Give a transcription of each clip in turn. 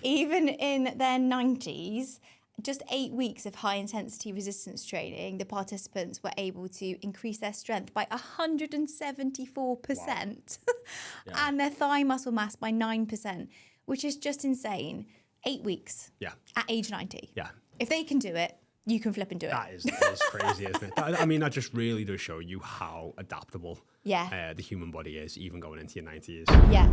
even in their 90s, just 8 weeks of high intensity resistance training, the participants were able to increase their strength by 174% and their thigh muscle mass by 9%, which is just insane. 8 weeks at age 90. Yeah. If they can do it, you can flip and do it. That is crazy, isn't it? I mean, that just really does show you how adaptable the human body is, even going into your 90s. Yeah.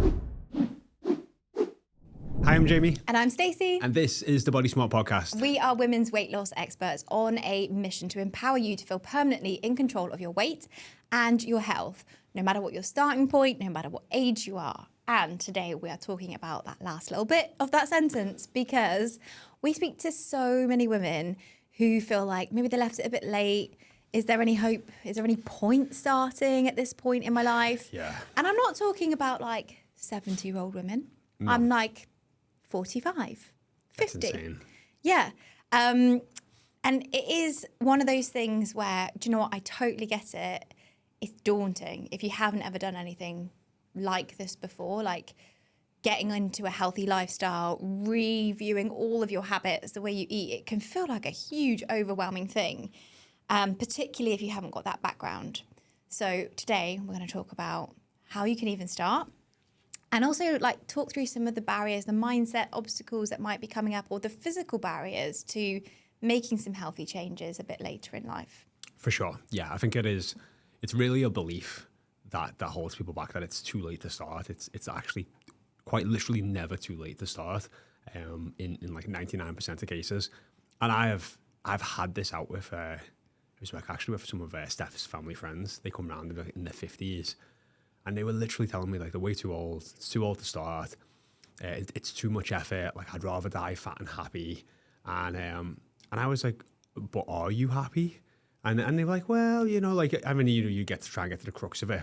Hi, I'm Jaymie. And I'm Stacey. And this is the Body Smart Podcast. We are women's weight loss experts on a mission to empower you to feel permanently in control of your weight and your health, no matter what your starting point, no matter what age you are. And today we are talking about that last little bit of that sentence because we speak to so many women who feel like maybe they left it a bit late. Is there any hope? Is there any point starting at this point in my life? Yeah. And I'm not talking about like 70-year-old women. No. I'm like 45, 50. That's insane. Yeah. And it is one of those things where, do you know what? I totally get it. It's daunting if you haven't ever done anything like this before, like getting into a healthy lifestyle, reviewing all of your habits, the way you eat. It can feel like a huge, overwhelming thing, particularly if you haven't got that background. So today we're going to talk about how you can even start. And also like talk through some of the barriers, the mindset obstacles that might be coming up or the physical barriers to making some healthy changes a bit later in life. For sure. Yeah, I think it's really a belief that holds people back, that it's too late to start. It's actually quite literally never too late to start in like 99% of cases. And I've had this out with, I was actually with some of Steph's family friends. They come around in their 50s. And they were literally telling me, like, they're way too old. It's too old to start. It's too much effort. Like, I'd rather die fat and happy. And I was like, but are you happy? And they were like, well, you know, like, I mean, you get to try and get to the crux of it.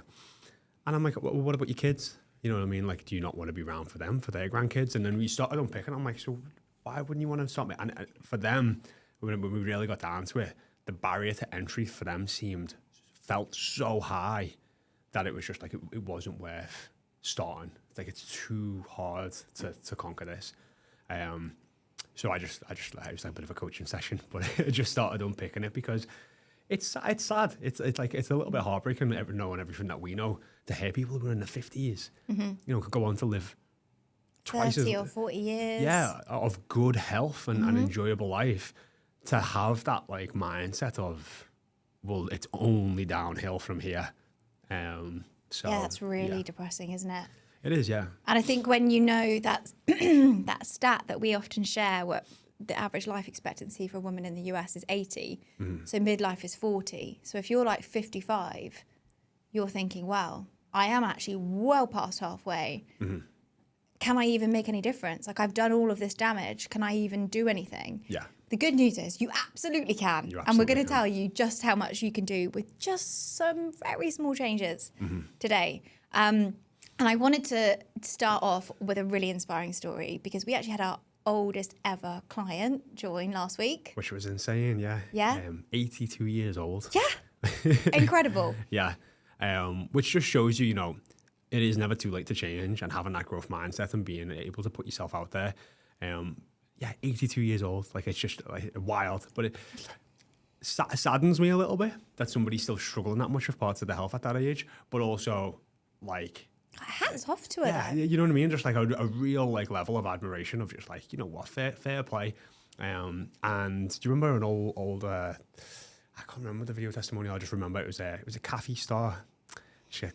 And I'm like, well, what about your kids? You know what I mean? Like, do you not want to be around for them, for their grandkids? And then we started unpicking. I'm like, so why wouldn't you want to stop me? And for them, when we really got down to it, the barrier to entry for them felt so high that it was just like it wasn't worth starting. It's like it's too hard to conquer this. So I was like a bit of a coaching session, but I just started unpicking it because it's sad. It's like it's a little bit heartbreaking knowing everything that we know to hear people who are in their 50s, you know, could go on to live 30 or 40 years. Yeah, of good health and an enjoyable life. To have that like mindset of, well, it's only downhill from here. So yeah, that's really depressing, isn't it? It is, yeah. And I think when you know that that stat that we often share, what the average life expectancy for a woman in the US is 80, so midlife is 40. So if you're like 55, you're thinking, well, I am actually well past halfway. Can I even make any difference? Like, I've done all of this damage. Can I even do anything? Yeah. The good news is you absolutely can. And we're going to tell you just how much you can do with just some very small changes today. And I wanted to start off with a really inspiring story because we actually had our oldest ever client join last week. Which was insane, yeah. Yeah. 82 years old. Yeah. Incredible. Yeah. Which just shows you, you know, it is never too late to change, and having that growth mindset and being able to put yourself out there. Yeah, 82 years old. Like, it's just like wild. But it saddens me a little bit that somebody's still struggling that much with parts of their health at that age. But also, like, hats off to her. Yeah, you know what I mean? Just like a real like level of admiration of just like, you know what, fair play. And do you remember an old I can't remember the video testimonial. I just remember it was a cafe star. She had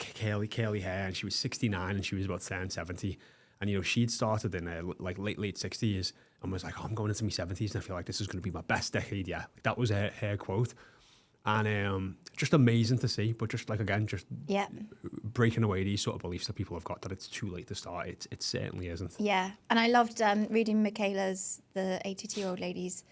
curly hair, and she was 69, and she was about 70. And, you know, she'd started in like late 60s and was like, oh, I'm going into my 70s and I feel like this is going to be my best decade. Yeah, like, that was her quote. And just amazing to see, but just like, again, just breaking away these sort of beliefs that people have got that it's too late to start. It certainly isn't. Yeah, and I loved reading Michaela's, the 82-year-old lady's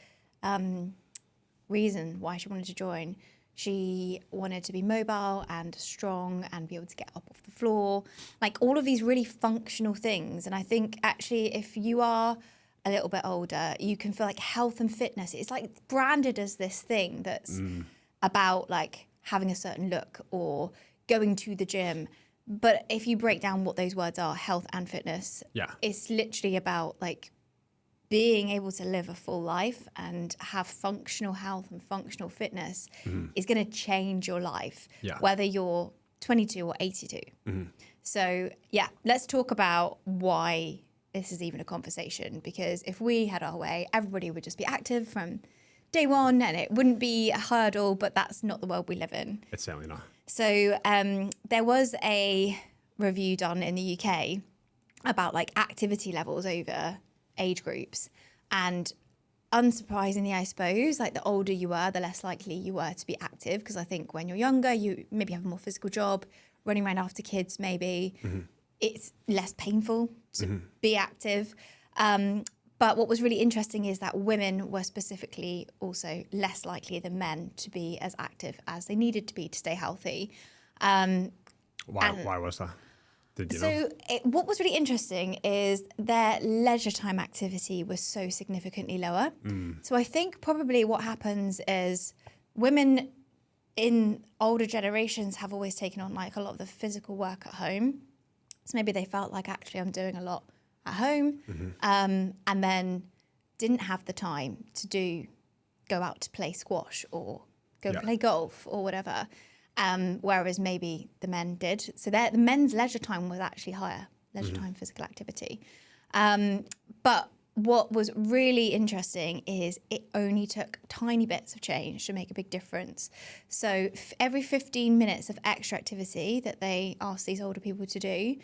reason why she wanted to join. She wanted to be mobile and strong and be able to get up off the floor, like all of these really functional things. And I think actually if you are a little bit older, you can feel like health and fitness, it's like branded as this thing that's about like having a certain look or going to the gym. But if you break down what those words are, health and fitness, it's literally about like being able to live a full life and have functional health and functional fitness is going to change your life, whether you're 22 or 82. So yeah, let's talk about why this is even a conversation, because if we had our way, everybody would just be active from day one and it wouldn't be a hurdle, but that's not the world we live in. It's certainly not. So there was a review done in the UK about like activity levels over age groups, and unsurprisingly, I suppose, like the older you were, the less likely you were to be active, because I think when you're younger, you maybe have a more physical job, running around after kids maybe. It's less painful to be active. But what was really interesting is that women were specifically also less likely than men to be as active as they needed to be to stay healthy. Why was that? Did you know? What was really interesting is their leisure time activity was so significantly lower. So I think probably what happens is women in older generations have always taken on like a lot of the physical work at home. So maybe they felt like, actually I'm doing a lot at home, and then didn't have the time to go out to play squash or go play golf or whatever. Whereas maybe the men did. So the men's leisure time was actually higher, leisure time physical activity. But what was really interesting is it only took tiny bits of change to make a big difference. So every 15 minutes of extra activity that they asked these older people to do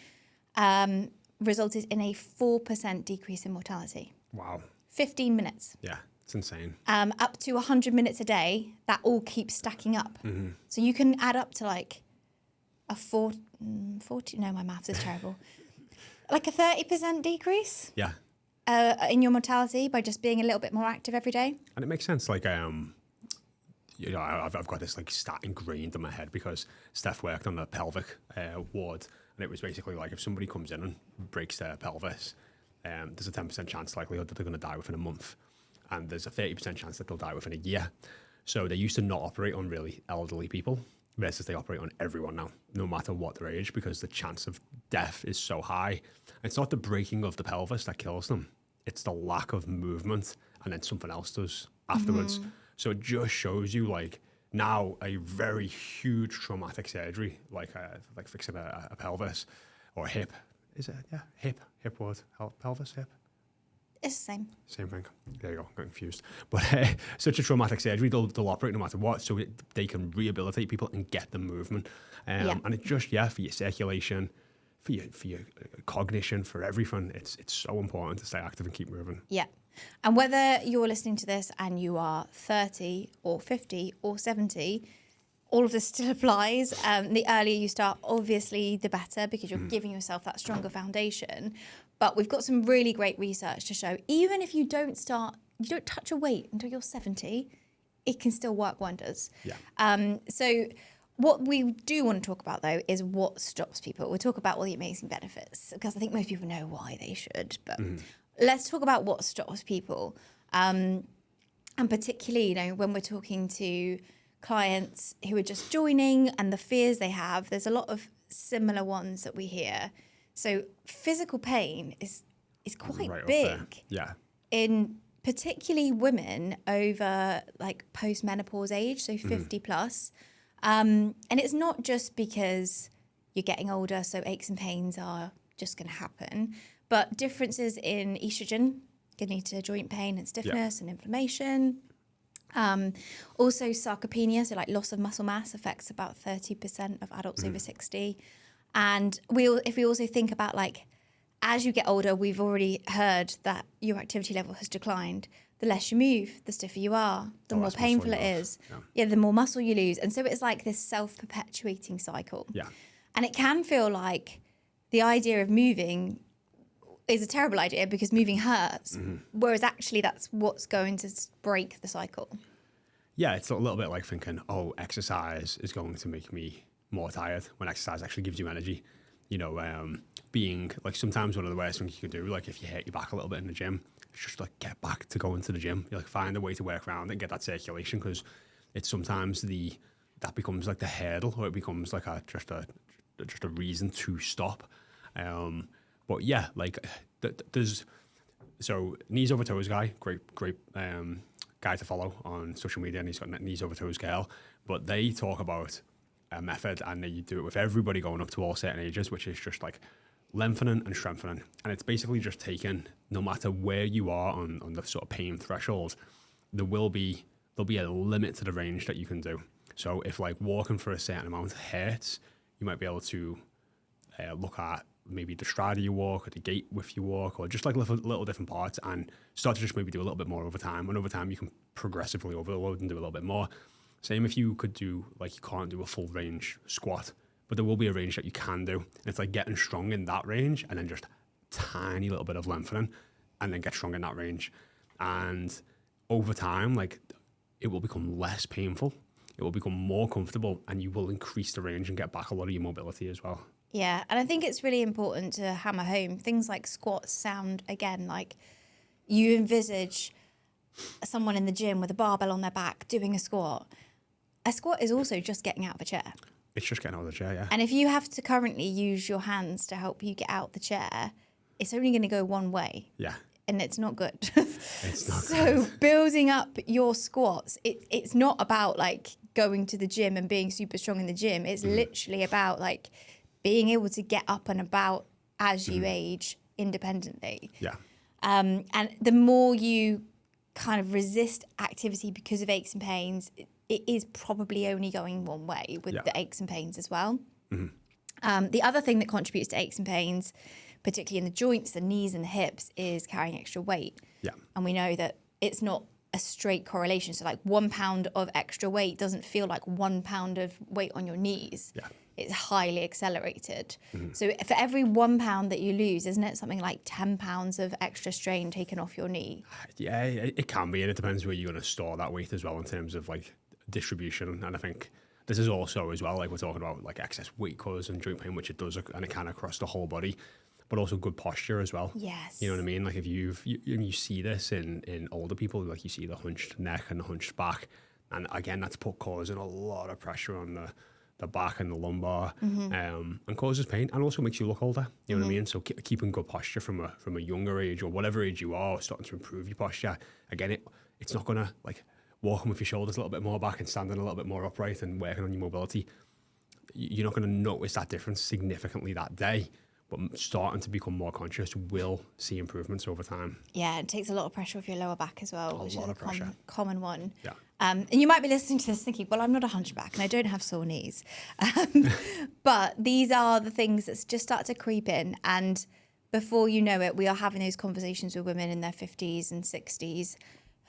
resulted in a 4% decrease in mortality. Wow. 15 minutes. Yeah. It's insane. Up to 100 minutes a day, that all keeps stacking up. So you can add up to like a 40, no, my maths is terrible. Like a 30% decrease in your mortality by just being a little bit more active every day. And it makes sense. Like, you know, I've got this like stat ingrained in my head because Steph worked on the pelvic ward. And it was basically like if somebody comes in and breaks their pelvis, there's a 10% chance likelihood that they're going to die within a month. And there's a 30% chance that they'll die within a year. So they used to not operate on really elderly people versus they operate on everyone now, no matter what their age, because the chance of death is so high. It's not the breaking of the pelvis that kills them. It's the lack of movement and then something else does afterwards. So it just shows you like now a very huge traumatic surgery, like fixing a pelvis or a hip. Is it? Yeah, hip word, pelvis, hip. It's the same. Same thing. There you go. Got confused. But such a traumatic surgery, they'll operate no matter what, so they can rehabilitate people and get them movement. And it's just for your circulation, for your cognition, for everything. It's so important to stay active and keep moving. Yeah. And whether you're listening to this and you are 30 or 50 or 70, all of this still applies. The earlier you start, obviously, the better, because you're giving yourself that stronger foundation. But we've got some really great research to show, even if you don't touch a weight until you're 70, it can still work wonders. Yeah. So what we do want to talk about, though, is what stops people. We'll talk about all the amazing benefits, because I think most people know why they should. But let's talk about what stops people. And particularly, you know, when we're talking to clients who are just joining and the fears they have, there's a lot of similar ones that we hear. So physical pain is quite right big. Yeah. In particularly women over like post-menopause age, so 50 plus. And it's not just because you're getting older, so aches and pains are just going to happen, but differences in estrogen can lead to joint pain and stiffness and inflammation. Also sarcopenia, so like loss of muscle mass, affects about 30% of adults over 60. And if we also think about like, as you get older, we've already heard that your activity level has declined. The less you move, the stiffer you are, the more painful it is. Yeah, the more muscle you lose. And so it's like this self-perpetuating cycle. Yeah. And it can feel like the idea of moving is a terrible idea because moving hurts, whereas actually that's what's going to break the cycle. Yeah, it's a little bit like thinking, oh, exercise is going to make me more tired, when exercise actually gives you energy. You know, being like sometimes one of the worst things you can do, like if you hurt your back a little bit in the gym, it's just like get back to going to the gym. You like find a way to work around it and get that circulation, because it's sometimes that becomes like the hurdle, or it becomes like just a reason to stop. But yeah, like there's So Knees Over Toes guy, great guy to follow on social media, and he's got Knees Over Toes girl. But they talk about a method, and they do it with everybody going up to all certain ages, which is just like lengthening and strengthening. And it's basically just taking, no matter where you are on the sort of pain threshold, there'll be a limit to the range that you can do. So if like walking for a certain amount hurts, you might be able to look at maybe the stride you walk or the gait width you walk, or just like little different parts, and start to just maybe do a little bit more over time. And over time you can progressively overload and do a little bit more. Same if you could do, like, you can't do a full range squat, but there will be a range that you can do. And it's like getting strong in that range and then just tiny little bit of lengthening and then get strong in that range. And over time, like, it will become less painful. It will become more comfortable, and you will increase the range and get back a lot of your mobility as well. Yeah, and I think it's really important to hammer home things like squats sound, again, like you envisage someone in the gym with a barbell on their back doing a squat. A squat is also just getting out of a chair. It's just getting out of the chair, yeah. And if you have to currently use your hands to help you get out the chair, it's only going to go one way. Yeah. And it's not good. It's not so good. building up your squats, it's not about like going to the gym and being super strong in the gym. It's literally about like being able to get up and about as you age independently. Yeah. And the more you kind of resist activity because of aches and pains, it is probably only going one way with the aches and pains as well. The other thing that contributes to aches and pains, particularly in the joints, the knees and the hips, is carrying extra weight. Yeah. And we know that it's not a straight correlation. So like 1 pound of extra weight doesn't feel like 1 pound of weight on your knees. Yeah. It's highly accelerated. So for every 1 pound that you lose, isn't it something like 10 pounds of extra strain taken off your knee? Yeah, it can be, and it depends where you're going to store that weight as well in terms of like distribution. And I think this is also as well, like we're talking about like excess weight cause and joint pain, which it does, and it can across the whole body, but also good posture as well. Yes. You know what I mean? Like if you see this in older people, like you see the hunched neck and the hunched back, and again, that's causing a lot of pressure on the back and the lumbar, and causes pain, and also makes you look older. You know what I mean? So keeping good posture from a younger age, or whatever age you are, starting to improve your posture. Again, it's not gonna like walking with your shoulders a little bit more back and standing a little bit more upright and working on your mobility. You're not gonna notice that difference significantly that day, but starting to become more conscious will see improvements over time. Yeah, it takes a lot of pressure off your lower back as well, which is a common one. Yeah. And you might be listening to this thinking, well, I'm not a hunchback and I don't have sore knees. But these are the things that just start to creep in. And before you know it, we are having those conversations with women in their 50s and 60s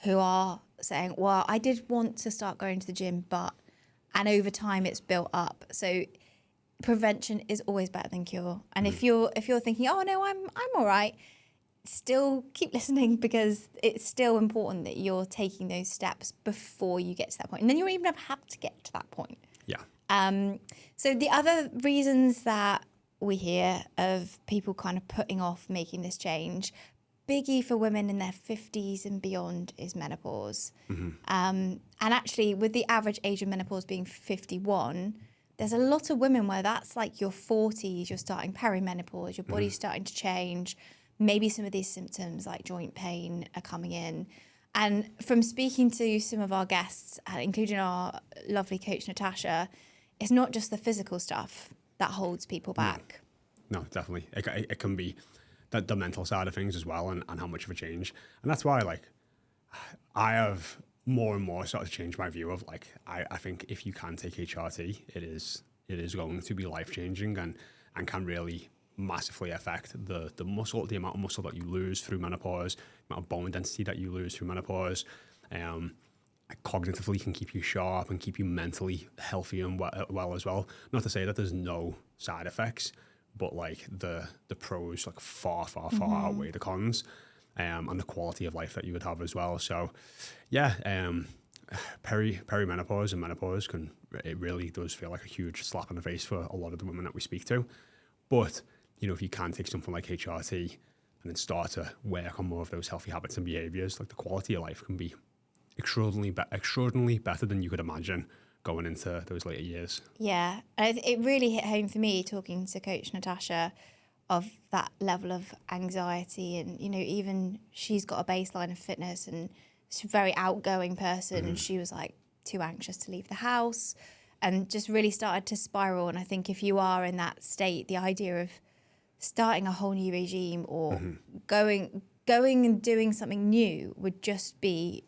who are saying, well, I did want to start going to the gym, and over time it's built up. So prevention is always better than cure. And if you're thinking, oh no, I'm all right, still keep listening, because it's still important that you're taking those steps before you get to that point. And then you don't even have to get to that point. Yeah. So the other reasons that we hear of people kind of putting off making this change, biggie for women in their 50s and beyond, is menopause. And actually, with the average age of menopause being 51, there's a lot of women where that's like your 40s, you're starting perimenopause, your body's starting to change. Maybe some of these symptoms like joint pain are coming in. And from speaking to some of our guests, including our lovely coach, Natasha, it's not just the physical stuff that holds people back. No, definitely. It can be the mental side of things as well, and how much of a change. And that's why, like, I have more and more started to change my view of, like, I think if you can take HRT, it is going to be life-changing and can really massively affect the amount of muscle that you lose through menopause, the amount of bone density that you lose through menopause. Cognitively can keep you sharp and keep you mentally healthy and well as well. Not to say that there's no side effects, but like the pros like far outweigh the cons, and the quality of life that you would have as well. So yeah, perimenopause and menopause it really does feel like a huge slap in the face for a lot of the women that we speak to. But you know, if you can take something like HRT and then start to work on more of those healthy habits and behaviors, like the quality of life can be extraordinarily better than you could imagine going into those later years. Yeah, it really hit home for me talking to Coach Natasha of that level of anxiety. And, you know, even she's got a baseline of fitness and she's a very outgoing person. And she was like too anxious to leave the house and just really started to spiral. And I think if you are in that state, the idea of starting a whole new regime or going and doing something new would just be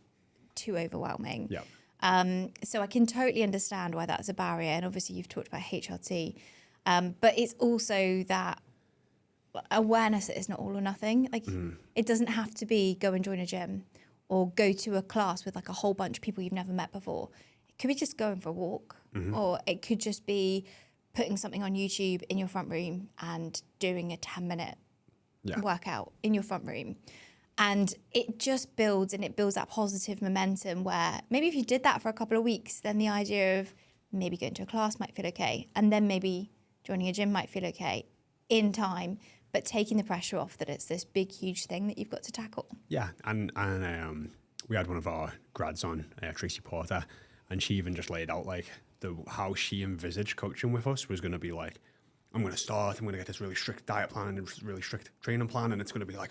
too overwhelming. Yeah. So I can totally understand why that's a barrier. And obviously you've talked about HRT, but it's also that awareness that it's not all or nothing. Like it doesn't have to be go and join a gym or go to a class with like a whole bunch of people you've never met before. It could be just going for a walk, or it could just be putting something on YouTube in your front room and doing a 10-minute workout in your front room. And it just builds, and it builds that positive momentum where maybe if you did that for a couple of weeks, then the idea of maybe going to a class might feel okay. And then maybe joining a gym might feel okay in time, but taking the pressure off that it's this big, huge thing that you've got to tackle. Yeah. And we had one of our grads on, Tracy Porter, and she even just laid out like how she envisaged coaching with us was going to be like, I'm going to get this really strict diet plan and really strict training plan. And it's going to be like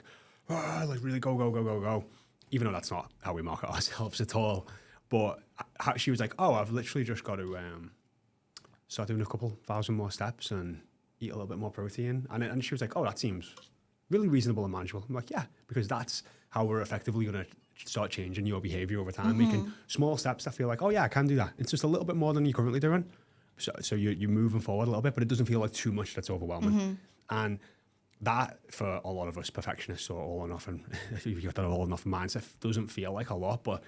really go. Even though that's not how we market ourselves at all. But she was like, oh, I've literally just got to start doing a couple thousand more steps and eat a little bit more protein. And she was like, oh, that seems really reasonable and manageable. I'm like, yeah, because that's how we're effectively going to start changing your behavior over time. We can, small steps that feel like, oh yeah, I can do that. It's just a little bit more than you're currently doing. So you're moving forward a little bit, but it doesn't feel like too much that's overwhelming. And that, for a lot of us perfectionists or all or nothing, if you've got that all or nothing mindset, doesn't feel like a lot, but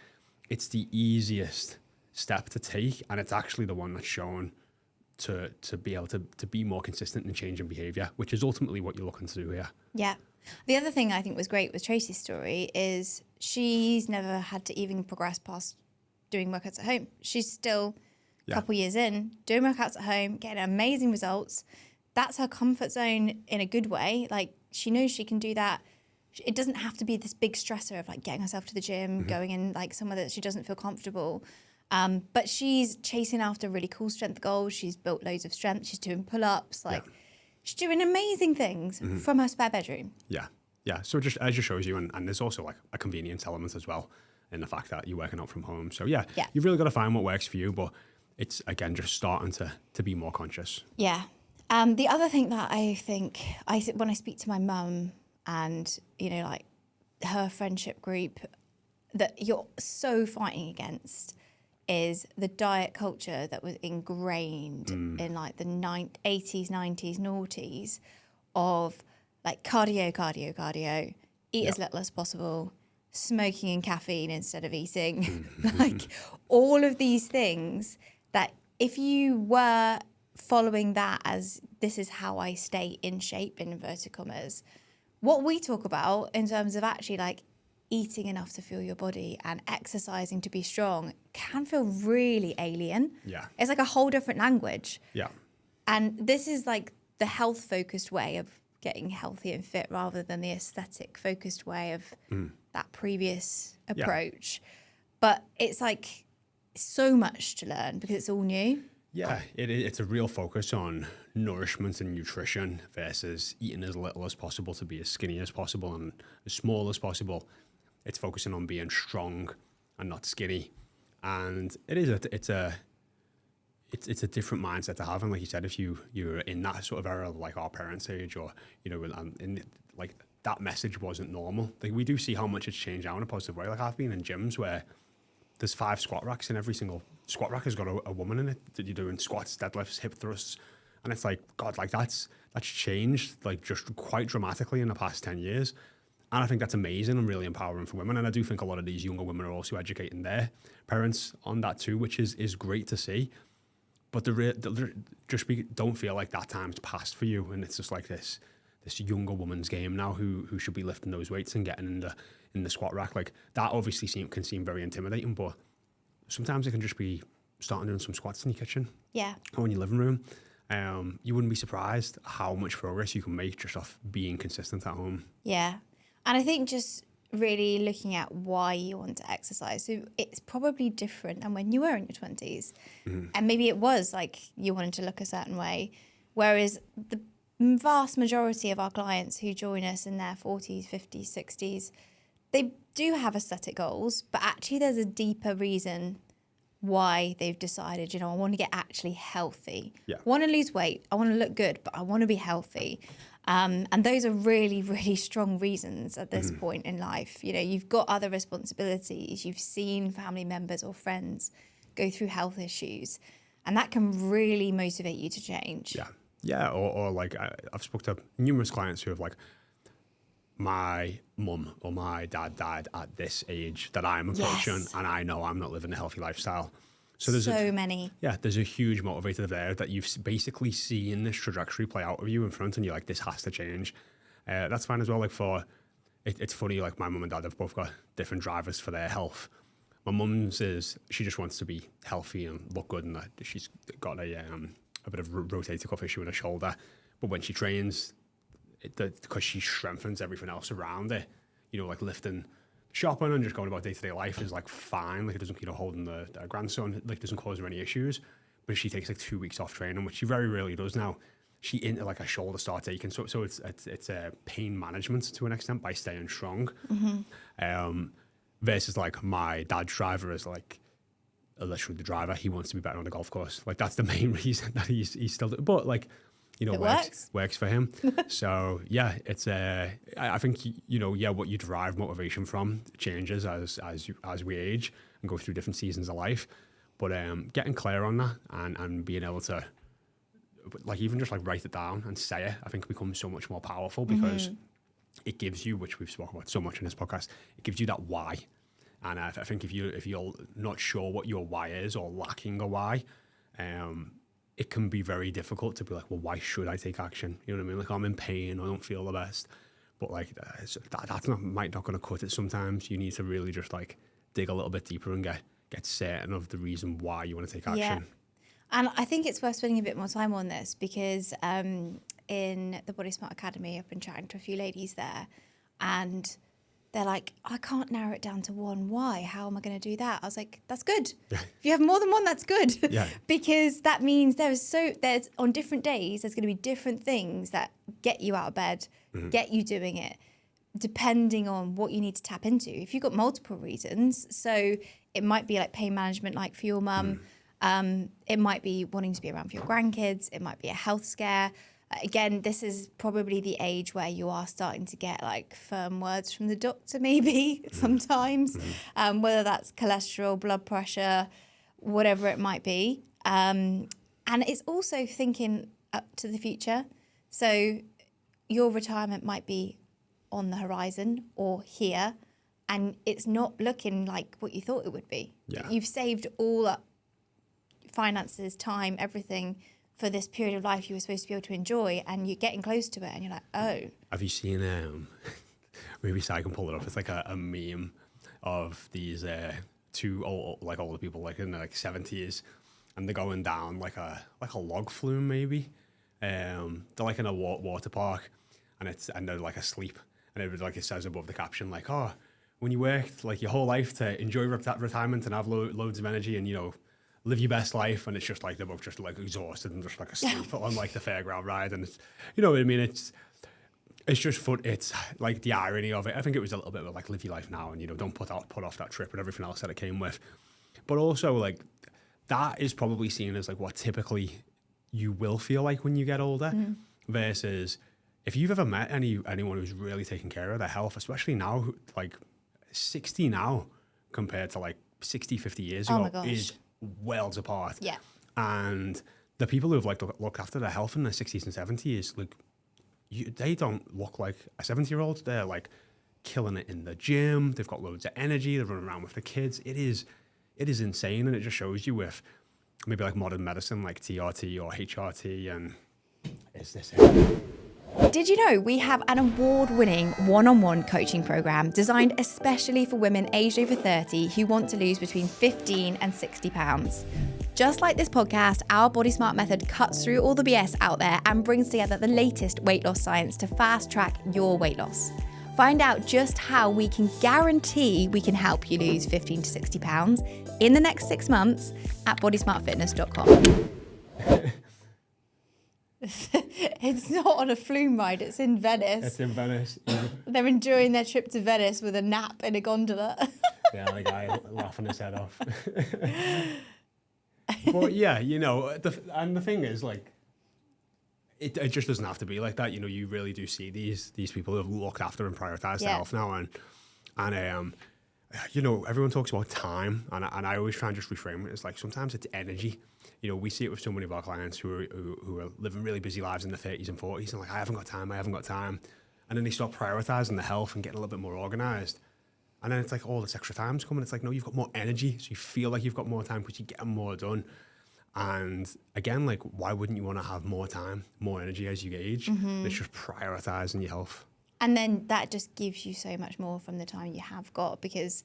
it's the easiest step to take. And it's actually the one that's shown to be able to be more consistent in changing behavior, which is ultimately what you're looking to do here. Yeah. The other thing I think was great with Tracy's story is she's never had to even progress past doing workouts at home. She's still a couple years in, doing workouts at home, getting amazing results. That's her comfort zone in a good way. Like, she knows she can do that. It doesn't have to be this big stressor of like getting herself to the gym, going in like somewhere that she doesn't feel comfortable. But she's chasing after really cool strength goals. She's built loads of strength. She's doing pull-ups. She's doing amazing things from her spare bedroom. Yeah. So it just shows you, and there's also like a convenience element as well in the fact that you're working out from home. So yeah. You've really got to find what works for you, but it's, again, just starting to be more conscious. Yeah. The other thing that I think, when I speak to my mum and, you know, like her friendship group, that you're so fighting against is the diet culture that was ingrained in like the 80s, 90s, noughties of like cardio, eat as little as possible, smoking and caffeine instead of eating, like all of these things that if you were following that as this is how I stay in shape, in inverted commas, what we talk about in terms of actually like eating enough to fuel your body and exercising to be strong can feel really alien. Yeah. It's like a whole different language. Yeah. And this is like the health focused way of getting healthy and fit rather than the aesthetic focused way of that previous approach. But it's like so much to learn because it's all new. Yeah, it's a real focus on nourishment and nutrition versus eating as little as possible to be as skinny as possible and as small as possible. It's focusing on being strong and not skinny. And it's a different mindset to have. And like you said, if you're in that sort of era of like our parents' age, or, you know, like that message wasn't normal. Like, we do see how much it's changed now in a positive way. Like, I've been in gyms where there's 5 squat racks, and every single squat rack has got a woman in it that you're doing squats, deadlifts, hip thrusts. And it's like, God, like that's changed like just quite dramatically in the past 10 years. And I think that's amazing and really empowering for women. And I do think a lot of these younger women are also educating their parents on that too, which is great to see. But don't feel like that time's passed for you. And it's just like this younger woman's game now who should be lifting those weights and getting in the squat rack. Like, that obviously can seem very intimidating, but sometimes it can just be starting doing some squats in your kitchen. Yeah. Or in your living room. You wouldn't be surprised how much progress you can make just off being consistent at home. Yeah. And I think just really looking at why you want to exercise. So it's probably different than when you were in your 20s. And maybe it was like you wanted to look a certain way. Whereas vast majority of our clients who join us in their 40s, 50s, 60s, they do have aesthetic goals, but actually there's a deeper reason why they've decided, I want to get actually healthy. Yeah. I want to lose weight. I want to look good, but I want to be healthy. And those are really, really strong reasons at this point in life. You've got other responsibilities. You've seen family members or friends go through health issues, and that can really motivate you to change. Yeah. Yeah. Or like I've spoken to numerous clients who have like, my mum or my dad died at this age that I'm approaching, Yes. and I know I'm not living a healthy lifestyle. So there's many. Yeah, there's a huge motivator there that you've basically seen this trajectory play out of you in front, and you're like, this has to change. That's fine as well. Like it's funny, like my mum and dad have both got different drivers for their health. My mum's she just wants to be healthy and look good, and she's got a bit of rotator cuff issue in her shoulder. But when she trains, because she strengthens everything else around it, like lifting, shopping, and just going about day-to-day life is like fine. Like it doesn't, holding the grandson, like doesn't cause her any issues. But if she takes like 2 weeks off training, which she very rarely does now, she into like her shoulder starts aching. So it's a pain management to an extent by staying strong. Versus like my dad's driver is like literally the driver. He wants to be better on the golf course. Like that's the main reason that he's still. But like, It works for him. So yeah, it's I think what you derive motivation from changes as we age and go through different seasons of life. But getting clear on that and being able to like even just like write it down and say it, I think becomes so much more powerful because it gives you, which we've spoken about so much in this podcast, it gives you that why. And I think if you're not sure what your why is or lacking a why, it can be very difficult to be like, well, why should I take action? You know what I mean? Like I'm in pain, I don't feel the best. But like that's might not going to cut it sometimes. You need to really just like dig a little bit deeper and get certain of the reason why you want to take action. Yeah. And I think it's worth spending a bit more time on this because in the Body Smart Academy, I've been chatting to a few ladies there and they're like, I can't narrow it down to one why. How am I going to do that? I was like, that's good. Yeah. If you have more than one, that's good. Yeah. Because that means there's on different days, there's going to be different things that get you out of bed, get you doing it, depending on what you need to tap into. If you've got multiple reasons, so it might be like pain management, like for your mum. It might be wanting to be around for your grandkids. It might be a health scare. Again, this is probably the age where you are starting to get like firm words from the doctor maybe sometimes, whether that's cholesterol, blood pressure, whatever it might be. And it's also thinking up to the future. So your retirement might be on the horizon or here, and it's not looking like what you thought it would be. Yeah. You've saved all up finances, time, everything for this period of life you were supposed to be able to enjoy, and you're getting close to it and you're like, oh. Have you seen maybe so I can pull it up, it's like a meme of these two older people like in their like 70s, and they're going down like a log flume maybe. They're like in a water park and they're like asleep, and it says above the caption like, oh, when you worked like your whole life to enjoy retirement and have loads of energy and live your best life, and it's just like they're both just like exhausted and just like asleep on like the fairground ride, and it's what I mean, it's just fun. It's like the irony of it. I think it was a little bit of like live your life now and don't put off that trip and everything else that it came with. But also like that is probably seen as like what typically you will feel like when you get older, versus if you've ever met anyone who's really taking care of their health, especially now, like 60 now compared to like 60, 50 years ago, is worlds apart. Yeah. And the people who have like looked after their health in their 60s and 70s, like they don't look like a 70-year-old. They're like killing it in the gym. They've got loads of energy. They're running around with the kids. It is insane, and it just shows you with maybe like modern medicine like TRT or HRT and is this it? Did you know we have an award-winning one-on-one coaching program designed especially for women aged over 30 who want to lose between 15 and 60 pounds? Just like this podcast, our Body Smart method cuts through all the BS out there and brings together the latest weight loss science to fast-track your weight loss. Find out just how we can guarantee we can help you lose 15 to 60 pounds in the next 6 months at bodysmartfitness.com. It's not on a flume ride, it's in Venice. It's in Venice. They're enjoying their trip to Venice with a nap in a gondola. Yeah, the guy laughing his head off. But yeah, the thing is, like, it just doesn't have to be like that. You really do see these people who have looked after and prioritized their health now, and everyone talks about time, and I always try and just reframe it. It's like sometimes it's energy. We see it with so many of our clients who are living really busy lives in their 30s and 40s, and like, I haven't got time, and then they start prioritizing their health and getting a little bit more organized. And then it's like, all this extra time's coming. It's like, no, you've got more energy. So you feel like you've got more time because you get more done. And again, like, why wouldn't you want to have more time, more energy as you age? It's just prioritizing your health. And then that just gives you so much more from the time you have got, because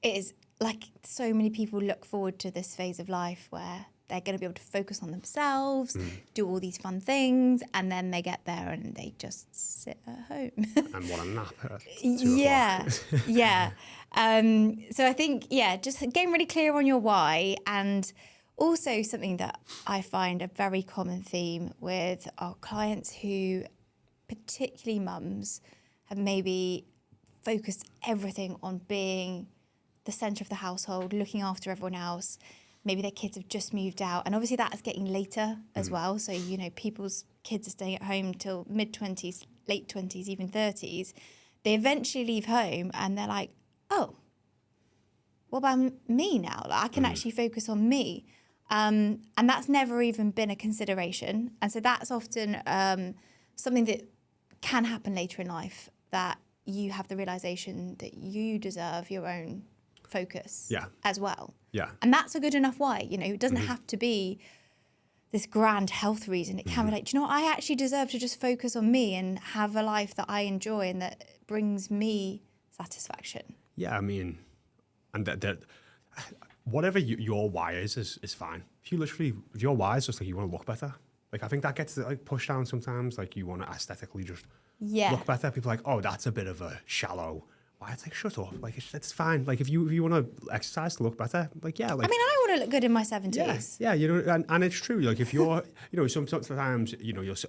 it is like, so many people look forward to this phase of life where they're going to be able to focus on themselves, do all these fun things, and then they get there and they just sit at home. And want a nap at 2 Yeah, yeah. So I think, just getting really clear on your why. And also something that I find a very common theme with our clients who, particularly mums, have maybe focused everything on being the centre of the household, looking after everyone else. Maybe their kids have just moved out. And obviously that is getting later as well. So, people's kids are staying at home till mid-20s, late 20s, even 30s. They eventually leave home and they're like, oh, what about me now? Like, I can actually focus on me. And that's never even been a consideration. And so that's often something that can happen later in life, that you have the realization that you deserve your own focus as well. Yeah. And that's a good enough why. It doesn't have to be this grand health reason. It can be like, do you know what? I actually deserve to just focus on me and have a life that I enjoy and that brings me satisfaction. Yeah, I mean, and that whatever your why is fine. If your why is just like you want to look better, like, I think that gets like pushed down sometimes. Like, you want to aesthetically just look better. People are like, oh, that's a bit of a shallow. It's like, shut up. Like, it's fine. Like, if you want to exercise to look better, like, yeah. Like, I mean, I want to look good in my 70s. Yeah, and it's true. Like, if you're, sometimes,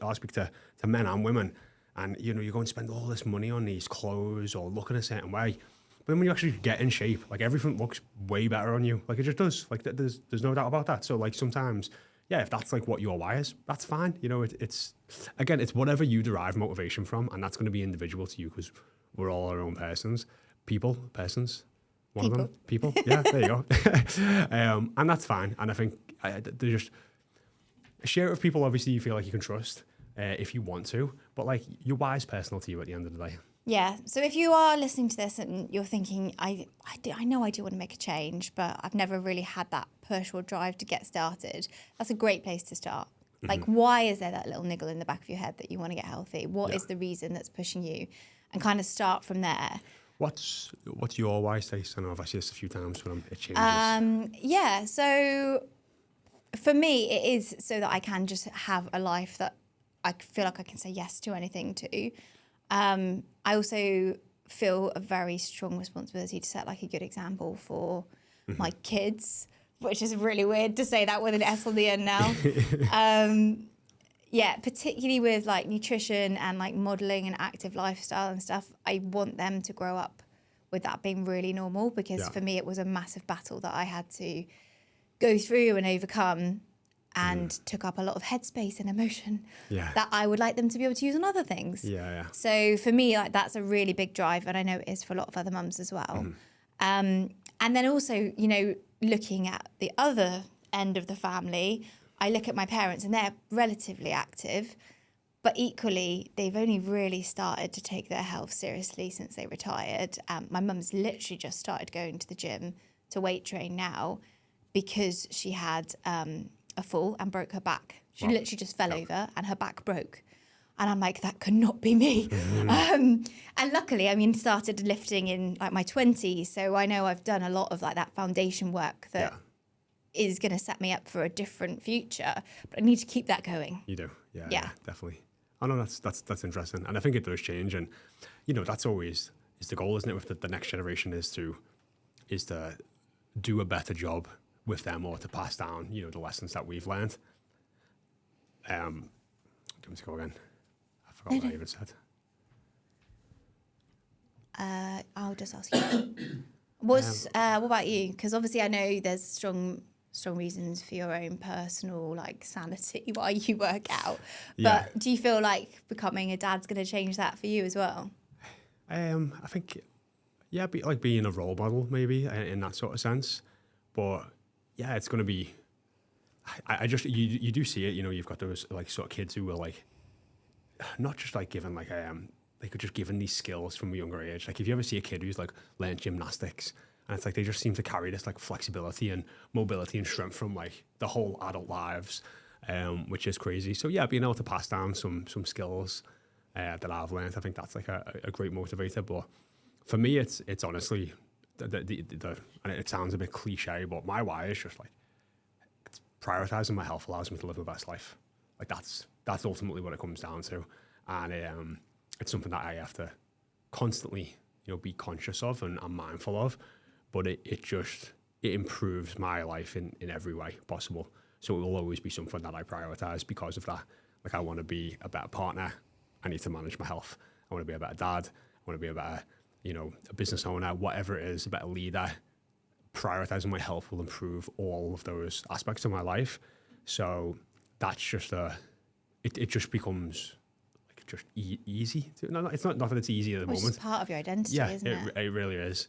I'll speak to men and women, and, you go and spend all this money on these clothes or looking a certain way. But then when you actually get in shape, like, everything looks way better on you. Like, it just does. Like, there's no doubt about that. So, like, sometimes, if that's like what your why is, that's fine. It's again, it's whatever you derive motivation from, and that's going to be individual to you, because we're all our own persons. Persons. One of them. People. Yeah, there you go. And that's fine. And I think they just share it with people, obviously, you feel like you can trust if you want to. But, like, your why is personal to you at the end of the day. Yeah. So if you are listening to this and you're thinking, I know I do want to make a change, but I've never really had that push or drive to get started, that's a great place to start. Like, why is there that little niggle in the back of your head that you want to get healthy? What is the reason that's pushing you? And kind of start from there. What's your why, Stacey? I know I've asked you this a few times, but it changes. So for me, it is so that I can just have a life that I feel like I can say yes to anything to. I also feel a very strong responsibility to set, like, a good example for my kids, which is really weird to say that with an S on the end now. Particularly with, like, nutrition and, like, modelling and active lifestyle and stuff. I want them to grow up with that being really normal, because for me it was a massive battle that I had to go through and overcome, and took up a lot of headspace and emotion that I would like them to be able to use on other things. So for me, like, that's a really big drive, and I know it is for a lot of other mums as well. And then also, looking at the other end of the family, I look at my parents and they're relatively active, but equally they've only really started to take their health seriously since they retired. My mum's literally just started going to the gym to weight train now, because she had a fall and broke her back. She literally just fell over and her back broke. And I'm like, that could not be me. And luckily, started lifting in, like, my 20s. So I know I've done a lot of, like, that foundation work that is going to set me up for a different future. But I need to keep that going. You do. Yeah, definitely. I know that's interesting. And I think it does change. And, that's always is the goal, isn't it, with the next generation, is to do a better job with them, or to pass down, the lessons that we've learned. Do you want me to go again? I forgot what I even said. I'll just ask you. What about you? Because obviously I know there's strong reasons for your own personal like sanity why you work out. Yeah. But do you feel like becoming a dad's going to change that for you as well? I think, yeah, being a role model maybe in that sort of sense. But yeah, it's going to be. I just you do see it. You know, you've got those like sort of kids who will like not just like given like they could just given these skills from a younger age. Like if you ever see a kid who's like learned gymnastics, and it's like they just seem to carry this like flexibility and mobility and strength from like the whole adult lives, which is crazy. So yeah, being able to pass down some skills that I've learned, I think that's like a great motivator. But for me, it's honestly the and it sounds a bit cliche, but my why is just like prioritizing my health allows me to live my best life. Like that's ultimately what it comes down to, and it's something that I have to constantly, be conscious of and mindful of. But it improves my life in every way possible. So it will always be something that I prioritize because of that. Like I want to be a better partner. I need to manage my health. I want to be a better dad. I want to be a better, a business owner, whatever it is, a better leader. Prioritizing my health will improve all of those aspects of my life. So that's just it just becomes like just easy. No, it's not that it's easy at the moment. It's part of your identity, yeah, isn't it? It really is.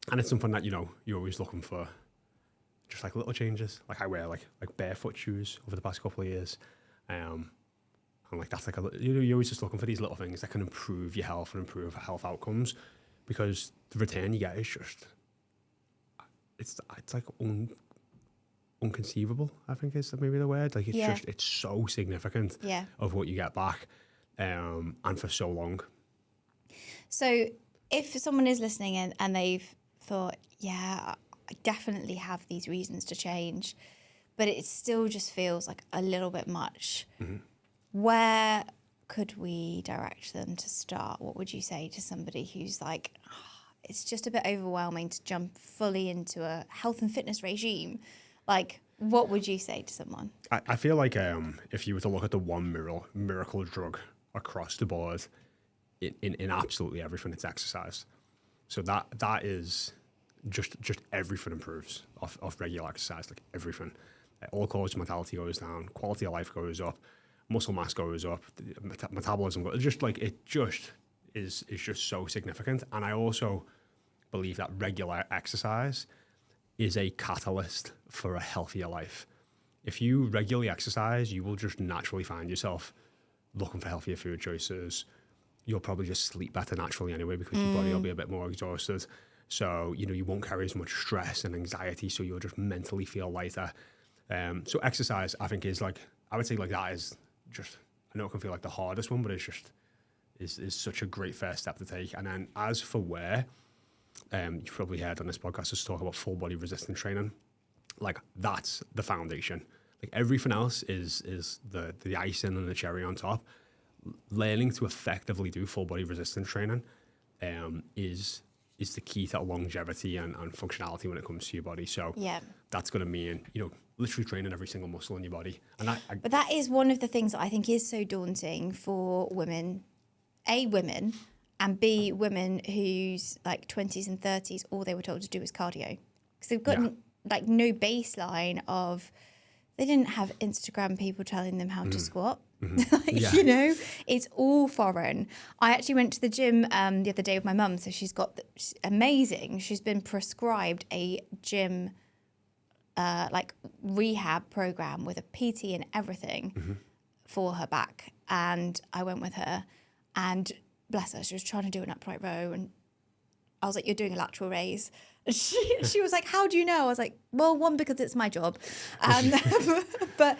And it's something that, you're always looking for just like little changes. Like I wear like barefoot shoes over the past couple of years. And like that's like you're always just looking for these little things that can improve your health and improve health outcomes, because the return you get is just it's like unconceivable, I think is maybe the word. Like it's so significant of what you get back, and for so long. So if someone is listening and they've thought, yeah, I definitely have these reasons to change, but it still just feels like a little bit much, where could we direct them to start? What would you say to somebody who's like, it's just a bit overwhelming to jump fully into a health and fitness regime? Like, what would you say to someone? I feel like if you were to look at the one miracle drug across the board in absolutely everything, it's exercise. So that is just everything improves off regular exercise, like everything. All-cause mortality goes down, quality of life goes up, muscle mass goes up, metabolism goes, it just is just so significant. And I also believe that regular exercise is a catalyst for a healthier life. If you regularly exercise, you will just naturally find yourself looking for healthier food choices. You'll probably just sleep better naturally anyway, because your body will be a bit more exhausted. So, you won't carry as much stress and anxiety, so you'll just mentally feel lighter. So exercise, I think, is like, I would say like that is just, I know it can feel like the hardest one, but it's just, is such a great first step to take. And then as for where, you've probably heard on this podcast us talk about full body resistance training. Like that's the foundation. Like everything else is the icing and the cherry on top. Learning to effectively do full body resistance training is the key to longevity and functionality when it comes to your body. So that's going to mean, literally training every single muscle in your body. And but that is one of the things that I think is so daunting for women, women, and women whose like 20s and 30s, all they were told to do was cardio. Because they've got like no baseline of, they didn't have Instagram people telling them how to squat. It's all foreign. I actually went to the gym the other day with my mum. So she's amazing. She's been prescribed a gym like rehab program with a PT and everything for her back. And I went with her, and bless her, she was trying to do an upright row, and I was like, you're doing a lateral raise. She was like, how do you know? I was like, well, one, because it's my job. But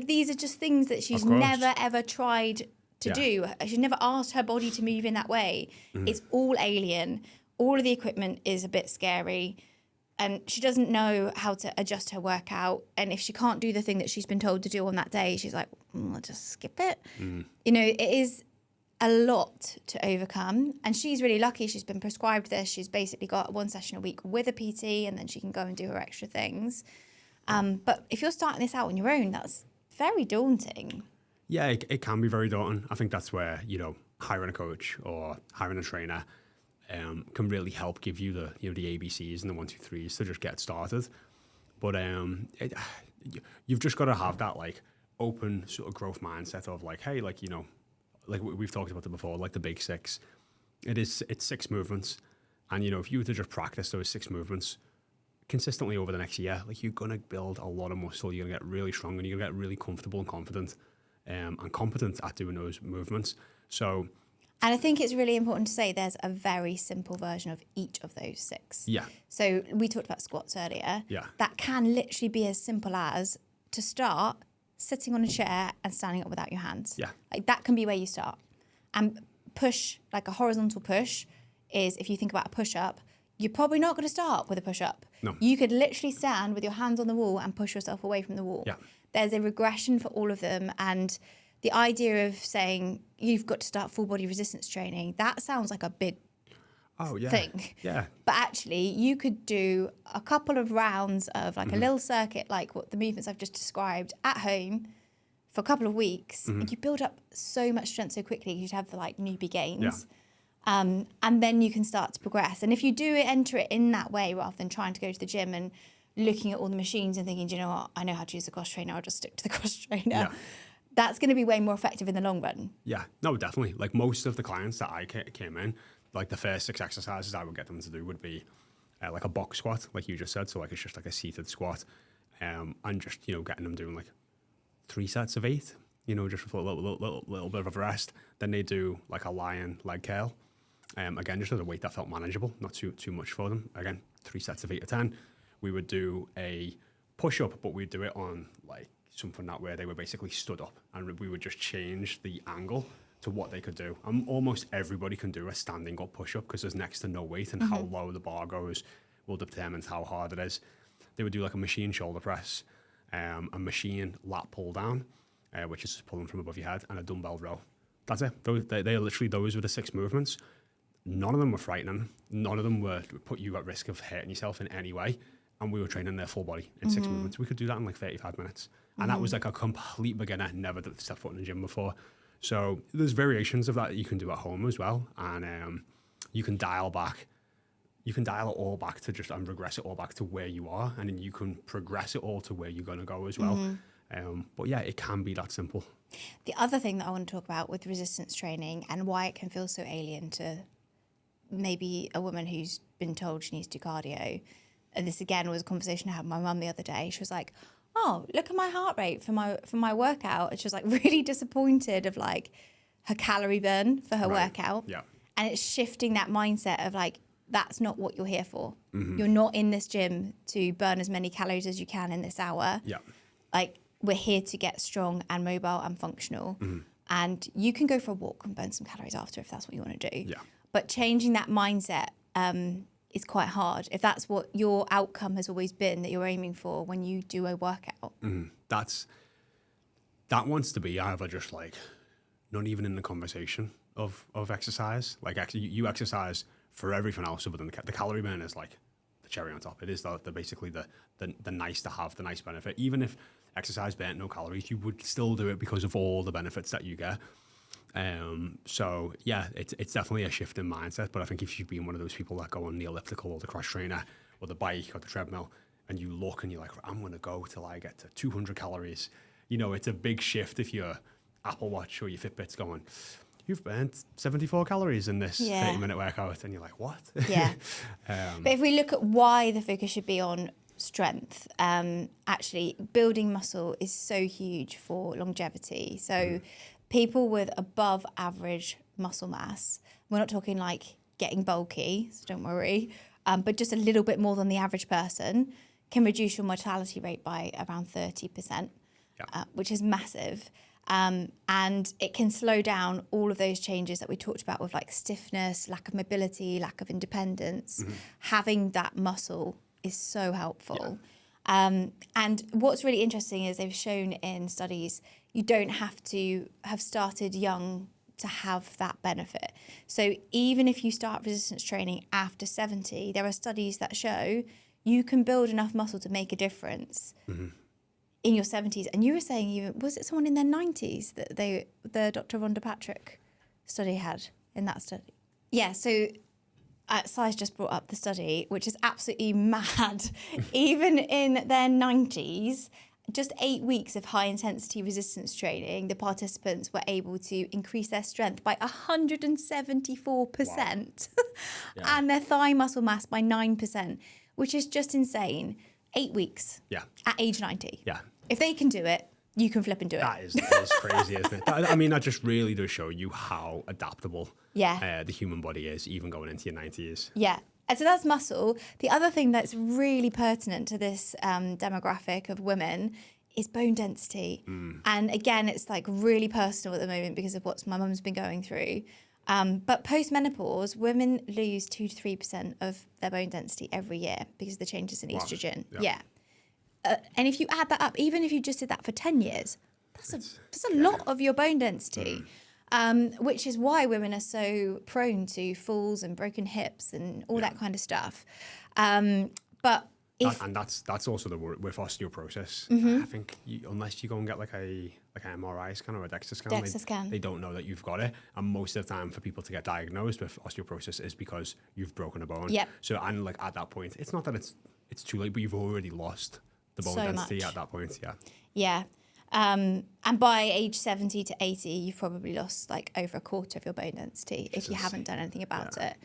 these are just things that she's never, ever tried to do. She's never asked her body to move in that way. It's all alien. All of the equipment is a bit scary. And she doesn't know how to adjust her workout. And if she can't do the thing that she's been told to do on that day, she's like, I'll just skip it. It is a lot to overcome, and she's really lucky. She's been prescribed this. She's basically got one session a week with a PT, and then she can go and do her extra things. But if you're starting this out on your own, that's very daunting. Yeah, it can be very daunting. I think that's where, hiring a coach or hiring a trainer can really help give you the the ABCs and the 1, 2, 3s to just get started. But you've just got to have that like open sort of growth mindset of like, hey, like, like we've talked about it before, like the big six. It's 6 movements. And, if you were to just practice those 6 movements consistently over the next year, like you're going to build a lot of muscle. You're going to get really strong and you're going to get really comfortable and confident and competent at doing those movements. So, and I think it's really important to say there's a very simple version of each of those 6. Yeah. So we talked about squats earlier. Yeah. That can literally be as simple as, to start, sitting on a chair and standing up without your hands. Yeah. Like that can be where you start. And push, like a horizontal push, is if you think about a push-up, you're probably not going to start with a push-up. No. You could literally stand with your hands on the wall and push yourself away from the wall. Yeah. There's a regression for all of them. And the idea of saying you've got to start full body resistance training, that sounds like a big thing. Yeah. But actually, you could do a couple of rounds of like a little circuit, like what the movements I've just described, at home for a couple of weeks. And you build up so much strength so quickly. You'd have the like newbie gains. Yeah. And then you can start to progress. And if you do enter it in that way, rather than trying to go to the gym and looking at all the machines and thinking, do you know what, I know how to use a cross trainer, I'll just stick to the cross trainer. Yeah. That's going to be way more effective in the long run. Yeah, no, definitely. Like most of the clients that I came in, like the first 6 exercises I would get them to do would be like a box squat, like you just said. So like it's just like a seated squat, and just getting them doing like 3 sets of 8, just for a little bit of a rest. Then they do like a lion leg curl, again just at a weight that felt manageable, not too much for them. Again, 3 sets of 8 to 10. We would do a push up, but we'd do it on like something that where they were basically stood up, and we would just change the angle to what they could do. And almost everybody can do a standing up push up because there's next to no weight, and how low the bar goes will determine how hard it is. They would do like a machine shoulder press, a machine lat pull down, which is just pulling from above your head, and a dumbbell row. That's it. They are literally, those were the 6 movements. None of them were frightening. None of them were put you at risk of hurting yourself in any way. And we were training their full body in 6 movements. We could do that in like 35 minutes. And that was like a complete beginner, never stepped foot in the gym before. So there's variations of that you can do at home as well. And you can dial it all back to just, and regress it all back to where you are. And then you can progress it all to where you're going to go as well. But yeah, it can be that simple. The other thing that I want to talk about with resistance training and why it can feel so alien to maybe a woman who's been told she needs to do cardio. And this again was a conversation I had with my mum the other day. She was like, oh, look at my heart rate for my workout. And she was like really disappointed of like her calorie burn for her workout. Yeah. And it's shifting that mindset of like, that's not what you're here for. You're not in this gym to burn as many calories as you can in this hour. Yeah. Like, we're here to get strong and mobile and functional. And you can go for a walk and burn some calories after if that's what you want to do. Yeah. But changing that mindset is quite hard if that's what your outcome has always been that you're aiming for when you do a workout. That wants to be either just like not even in the conversation of exercise. Like actually you exercise for everything else other than the calorie burn is like the cherry on top. It is the basically the nice to have, the nice benefit. Even if exercise burnt no calories, you would still do it because of all the benefits that you get. So yeah, it's definitely a shift in mindset. But I think if you've been one of those people that go on the elliptical or the cross trainer or the bike or the treadmill, and you look and you're like, I'm going to go till I get to 200 calories. It's a big shift if your Apple Watch or your Fitbit's going, you've burnt 74 calories in this 30-minute workout. And you're like, what? Yeah. But if we look at why the focus should be on strength, actually building muscle is so huge for longevity. So people with above average muscle mass, we're not talking like getting bulky, so don't worry, but just a little bit more than the average person, can reduce your mortality rate by around 30%, which is massive. And it can slow down all of those changes that we talked about with like stiffness, lack of mobility, lack of independence. Having that muscle is so helpful. And what's really interesting is they've shown in studies, you don't have to have started young to have that benefit. So even if you start resistance training after 70, there are studies that show you can build enough muscle to make a difference in your 70s, and you were saying even, was it someone in their 90s that the Dr. Rhonda Patrick study had in that study? Yeah, so Si's just brought up the study, which is absolutely mad. Even in their 90s, just 8 weeks of high intensity resistance training, the participants were able to increase their strength by 174% and their thigh muscle mass by 9%, which is just insane. 8 weeks at age 90. Yeah. If they can do it, you can flip and do it. That is crazy, isn't it? I mean, that just really does show you how adaptable the human body is, even going into your 90s. Yeah. And so that's muscle. The other thing that's really pertinent to this demographic of women is bone density. And again, it's like really personal at the moment because of what my mum's been going through. But post-menopause, women lose 2 to 3% of their bone density every year because of the changes in estrogen. Yeah. And if you add that up, even if you just did that for 10 years, that's a lot of your bone density, which is why women are so prone to falls and broken hips and all that kind of stuff. But that's also the word with osteoporosis. I think unless you go and get like an MRI scan or a DEXA scan, they don't know that you've got it. And most of the time for people to get diagnosed with osteoporosis is because you've broken a bone. Yep. So, and like at that point, it's not that it's too late, but you've already lost the bone density at that point. Yeah. And by age 70 to 80, you've probably lost like over a quarter of your bone density if you haven't done anything about it.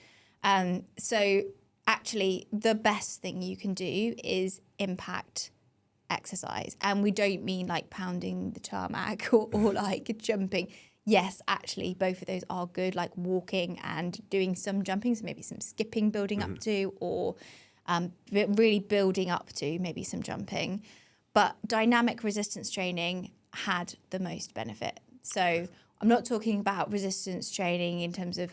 So actually, the best thing you can do is impact exercise. And we don't mean like pounding the tarmac or like jumping. Yes, actually, both of those are good, like walking and doing some jumping, so maybe some skipping building up to, or really building up to maybe some jumping. But dynamic resistance training had the most benefit. So I'm not talking about resistance training in terms of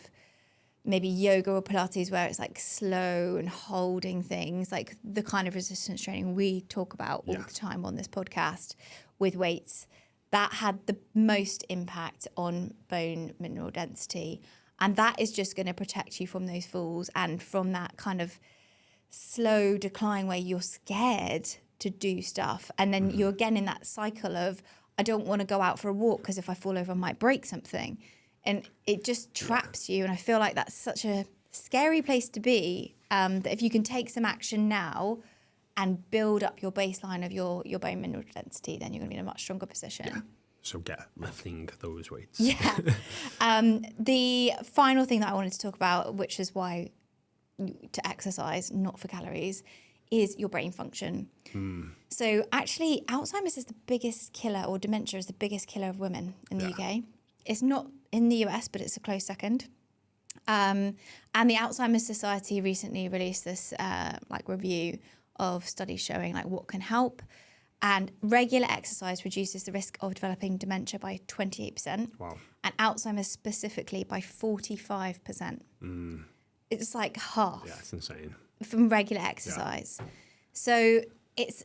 maybe yoga or Pilates where it's like slow and holding things, like the kind of resistance training we talk about all the time on this podcast with weights. That had the most impact on bone mineral density. And that is just going to protect you from those falls and from that kind of slow decline where you're scared to do stuff. And then you're again in that cycle of, I don't want to go out for a walk because if I fall over, I might break something. And it just traps you. And I feel like that's such a scary place to be, that if you can take some action now and build up your baseline of your bone mineral density, then you're going to be in a much stronger position. Yeah. So get lifting those weights. Yeah. The final thing that I wanted to talk about, which is why to exercise, not for calories, is your brain function. So actually, Alzheimer's is the biggest killer, or dementia is the biggest killer of women in the UK. It's not in the US, but it's a close second. And the Alzheimer's Society recently released this review of studies showing like what can help. And regular exercise reduces the risk of developing dementia by 28%. Wow. And Alzheimer's specifically by 45%. It's like half. Yeah, it's insane. From regular exercise. So it's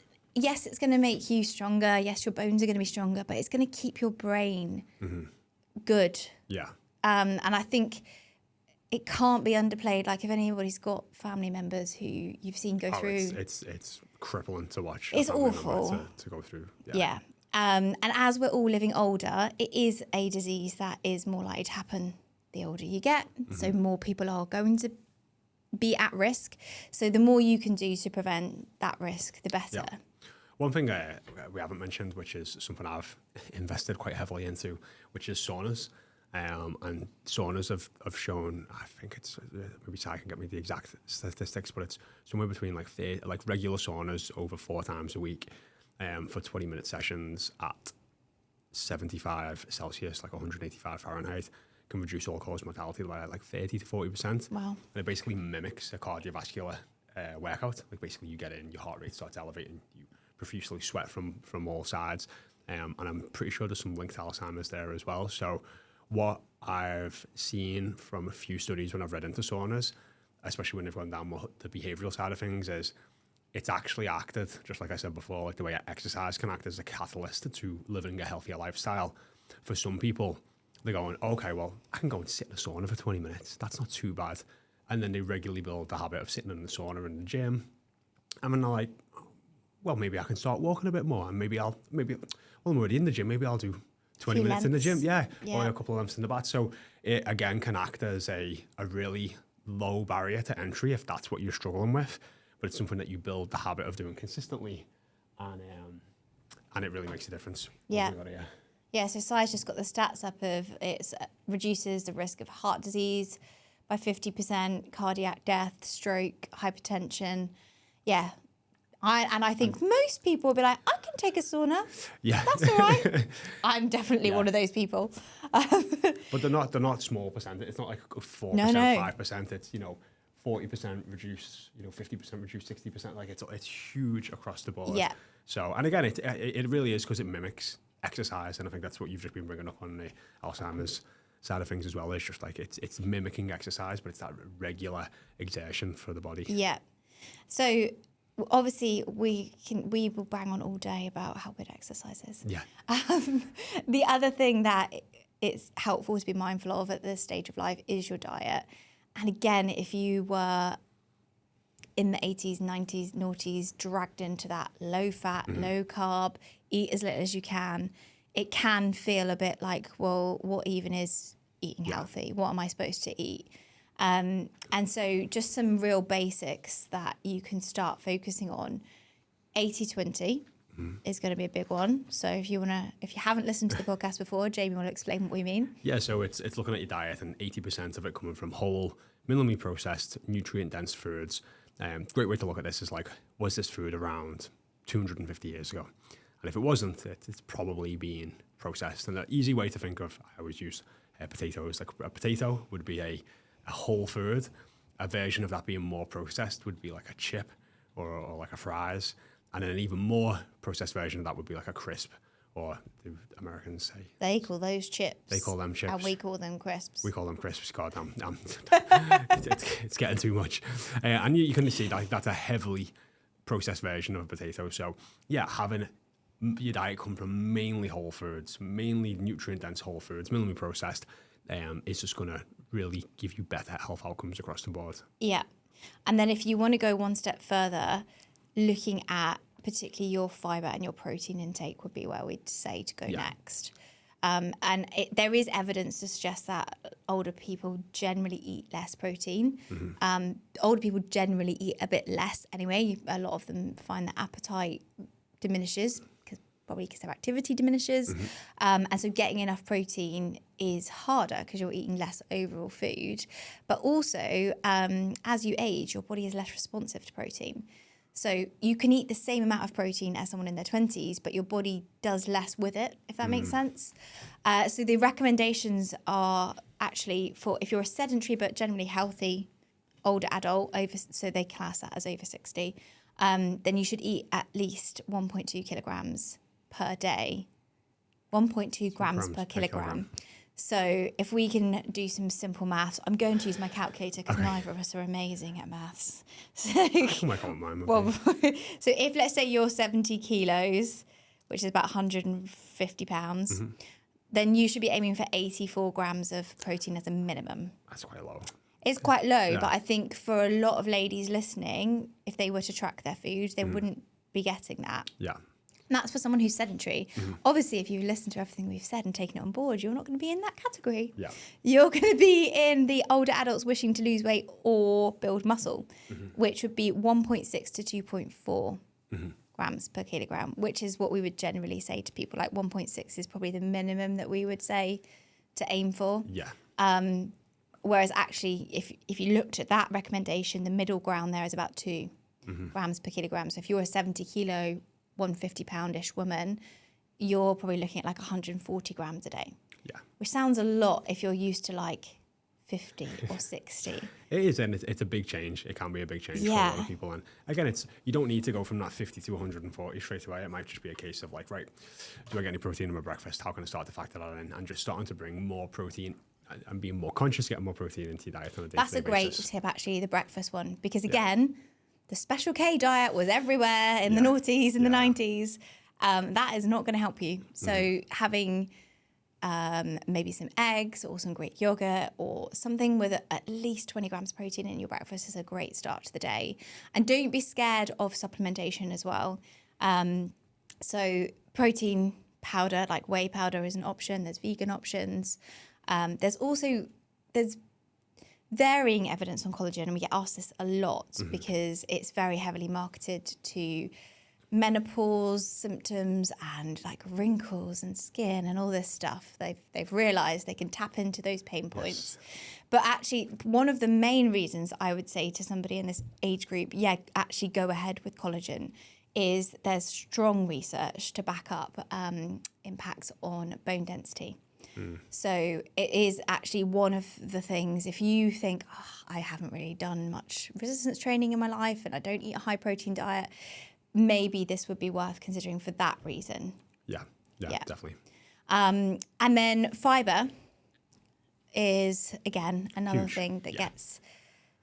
going to make you stronger. Yes, your bones are going to be stronger, but it's going to keep your brain good. Yeah. And I think it can't be underplayed. Like if anybody's got family members who you've seen go through. It's crippling to watch. It's awful. To go through. Yeah. And as we're all living older, it is a disease that is more likely to happen the older you get. So more people are going to be at risk. So the more you can do to prevent that risk, the better. Yeah. One thing we haven't mentioned, which is something I've invested quite heavily into, which is saunas. And saunas have shown, I think it's, maybe Si can get me the exact statistics, but it's somewhere between like regular saunas over 4 times a week for 20-minute sessions at 75 Celsius, like 185 Fahrenheit, can reduce all-cause mortality by like 30 to 40%. Wow. And it basically mimics a cardiovascular workout. Like basically you get in, your heart rate starts elevating, you profusely sweat from all sides. And I'm pretty sure there's some linked to Alzheimer's there as well. So what I've seen from a few studies when I've read into saunas, especially when they've gone down the behavioural side of things, is it's actually acted, just like I said before, like the way exercise can act as a catalyst to living a healthier lifestyle. For some people, they're going, okay, well, I can go and sit in a sauna for 20 minutes. That's not too bad. And then they regularly build the habit of sitting in the sauna in the gym. And then they're like, well, maybe I can start walking a bit more, and well, I'm already in the gym, maybe I'll do 20 minutes in the gym, or a couple of lengths in the bath. So it again can act as a really low barrier to entry if that's what you're struggling with, but it's something that you build the habit of doing consistently, and it really makes a difference. Yeah. Yeah, so Sai's just got the stats up of it reduces the risk of heart disease by 50%, cardiac death, stroke, hypertension. Yeah. I think most people will be like, I can take a sauna. Yeah. That's all right. I'm definitely one of those people. But they're not small percent. It's not like 4%, 5%. It's, 40% reduce, 50% reduce, 60%. Like it's huge across the board. Yeah. So, and again, it really is because it mimics exercise, and I think that's what you've just been bringing up on the Alzheimer's side of things as well. It's just like it's mimicking exercise, but it's that regular exertion for the body. Yeah. So obviously we will bang on all day about how good exercise is. Yeah. The other thing that it's helpful to be mindful of at this stage of life is your diet. And again, if you were in the 80s, 90s, noughties, dragged into that low fat, low carb, eat as little as you can, it can feel a bit like, well, what even is eating healthy? What am I supposed to eat? And so just some real basics that you can start focusing on. 80-20 is going to be a big one. So if you haven't listened to the podcast before, Jaymie will explain what we mean. Yeah, so it's looking at your diet and 80% of it coming from whole, minimally processed, nutrient-dense foods. Great way to look at this is like, was this food around 250 years ago? And if it wasn't, it's probably being processed. And an easy way to think of, I always use potatoes. Like a potato would be a whole food. A version of that being more processed would be like a chip or like a fries. And then an even more processed version of that would be like a crisp, or the Americans say. They call those chips. They call them chips. And we call them crisps. We call them crisps. God, it's getting too much. And you can see that that's a heavily processed version of a potato. So yeah, having your diet come from mainly whole foods, mainly nutrient-dense whole foods, minimally processed, is just going to really give you better health outcomes across the board. Yeah. And then if you want to go one step further, looking at particularly your fibre and your protein intake would be where we'd say to go next. There is evidence to suggest that older people generally eat less protein. Older people generally eat a bit less anyway. A lot of them find that appetite diminishes, probably because their activity diminishes. And so getting enough protein is harder because you're eating less overall food. But also, as you age, your body is less responsive to protein. So you can eat the same amount of protein as someone in their 20s, but your body does less with it, if that makes sense. So the recommendations are actually for if you're a sedentary but generally healthy older adult, so they class that as over 60, then you should eat at least 1.2 kilograms per day, 1.2 grams per kilogram. So if we can do some simple maths, I'm going to use my calculator because neither of us are amazing at maths. So, so if let's say you're 70 kilos, which is about 150 pounds, then you should be aiming for 84 grams of protein as a minimum. That's quite low. It's quite low, but I think for a lot of ladies listening, if they were to track their food, they wouldn't be getting that. Yeah. And that's for someone who's sedentary. Obviously, if you've listened to everything we've said and taken it on board, you're not going to be in that category. Yeah. You're going to be in the older adults wishing to lose weight or build muscle, which would be 1.6 to 2.4 grams per kilogram, which is what we would generally say to people. Like 1.6 is probably the minimum that we would say to aim for. Yeah. Whereas actually, if you looked at that recommendation, the middle ground there is about 2 grams per kilogram. So if you're a 70 kilo, 150 poundish woman, you're probably looking at like 140 grams a day. Yeah. Which sounds a lot if you're used to like 50 or 60. It is, and it's a big change. It can be a big change for a lot of people. And again, you don't need to go from that 50 to 140 straight away. It might just be a case of like, right, do I get any protein in my breakfast? How can I start to factor that in? And just starting to bring more protein and being more conscious, getting more protein into your diet on a day-to-day basis. That's a great tip, actually, the breakfast one, because again, the Special K diet was everywhere in the noughties, in the 90s. That is not going to help you. So having maybe some eggs or some Greek yogurt or something with at least 20 grams of protein in your breakfast is a great start to the day. And don't be scared of supplementation as well. So protein powder, like whey powder, is an option. There's vegan options. There's varying evidence on collagen, and we get asked this a lot because it's very heavily marketed to menopause symptoms and like wrinkles and skin and all this stuff. They've realized they can tap into those pain points. Yes. But actually, one of the main reasons I would say to somebody in this age group, actually go ahead with collagen, is there's strong research to back up impacts on bone density. So it is actually one of the things, if you think, I haven't really done much resistance training in my life and I don't eat a high protein diet, maybe this would be worth considering for that reason. Yeah, definitely. And then fiber is, again, another Huge. thing that gets...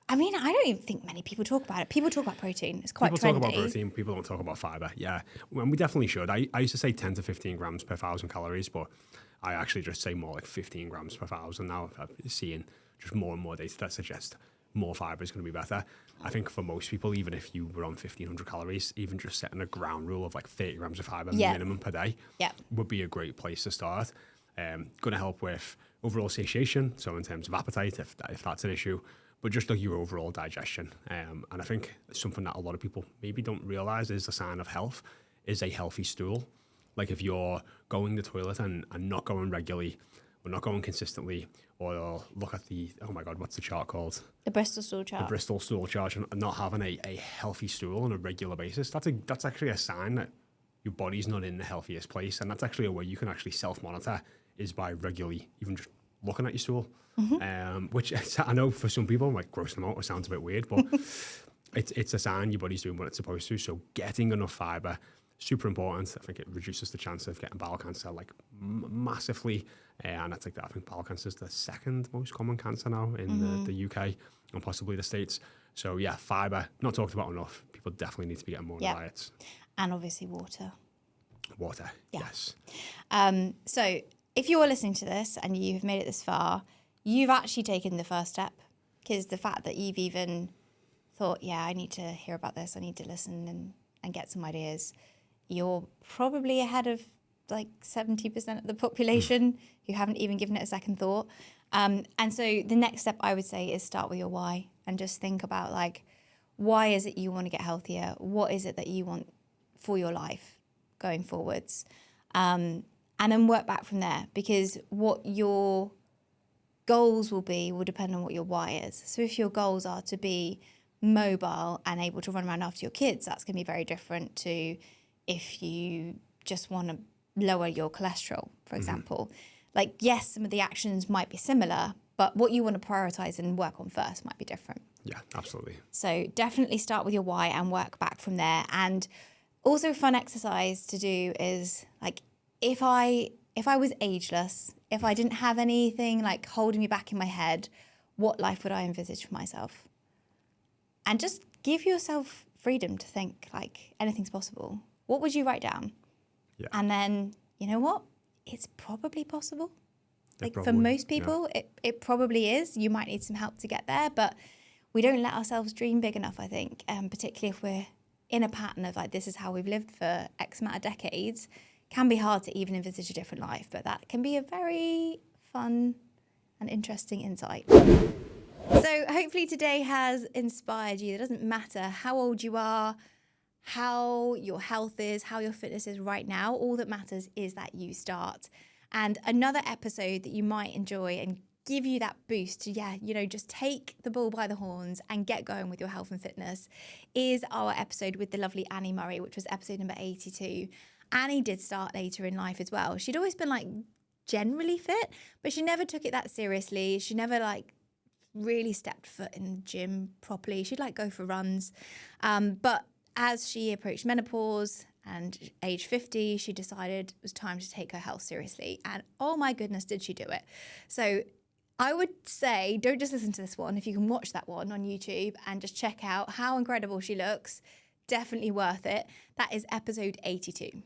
I mean, I don't even think many people talk about it. People talk about protein. It's quite trendy. People talk about protein. People don't talk about fiber. Yeah, well, we definitely should. I used to say 10 to 15 grams per 1,000 calories, but I actually just say more like 15 grams per 1,000 now. I'm seeing just more and more data that suggest more fiber is going to be better. I think for most people, even if you were on 1,500 calories, even just setting a ground rule of like 30 grams of fiber minimum per day would be a great place to start. Going to help with overall satiation, so in terms of appetite, if that's an issue, but just like your overall digestion. And I think something that a lot of people maybe don't realize is a sign of health is a healthy stool. Like if you're going to the toilet and not going regularly, or not going consistently, or look at the, oh my God, what's the chart called? The Bristol stool chart. The Bristol stool chart, and not having a healthy stool on a regular basis, that's actually a sign that your body's not in the healthiest place. And that's actually a way you can actually self-monitor, is by regularly even just looking at your stool. Which I know for some people, like grossing them out, it sounds a bit weird, but it's a sign your body's doing what it's supposed to. So getting enough fiber, super important. I think it reduces the chance of getting bowel cancer like massively. And I think bowel cancer is the second most common cancer now in the UK and possibly the States. So yeah, fiber, not talked about enough. People definitely need to be getting more in their diets. And obviously water. Water, yes. So if you're listening to this and you've made it this far, you've actually taken the first step, because the fact that you've even thought, I need to hear about this, I need to listen and get some ideas, you're probably ahead of like 70% of the population who haven't even given it a second thought. And so the next step I would say is start with your why, and just think about like, why is it you want to get healthier? What is it that you want for your life going forwards? And then work back from there, because what your goals will depend on what your why is. So if your goals are to be mobile and able to run around after your kids, that's going to be very different to if you just want to lower your cholesterol, for example. Like, yes, some of the actions might be similar, but what you want to prioritize and work on first might be different. Yeah, absolutely. So definitely start with your why and work back from there. And also a fun exercise to do is like, if I was ageless, if I didn't have anything like holding me back in my head, what life would I envisage for myself? And just give yourself freedom to think like anything's possible. What would you write down? Yeah. And then, you know what? It's probably possible. Like for most people, it probably is. You might need some help to get there, but we don't let ourselves dream big enough, I think, particularly if we're in a pattern of like, this is how we've lived for X amount of decades. Can be hard to even envisage a different life, but that can be a very fun and interesting insight. So hopefully today has inspired you. It doesn't matter how old you are, how your health is, how your fitness is right now. All that matters is that you start. And another episode that you might enjoy and give you that boost to, just take the bull by the horns and get going with your health and fitness is our episode with the lovely Annie Murray, which was episode number 82. Annie did start later in life as well. She'd always been like generally fit, but she never took it that seriously. She never like really stepped foot in the gym properly. She'd like go for runs. But as she approached menopause and age 50, she decided it was time to take her health seriously. And oh my goodness, did she do it. So I would say don't just listen to this one. If you can watch that one on YouTube and just check out how incredible she looks, definitely worth it. That is episode 82.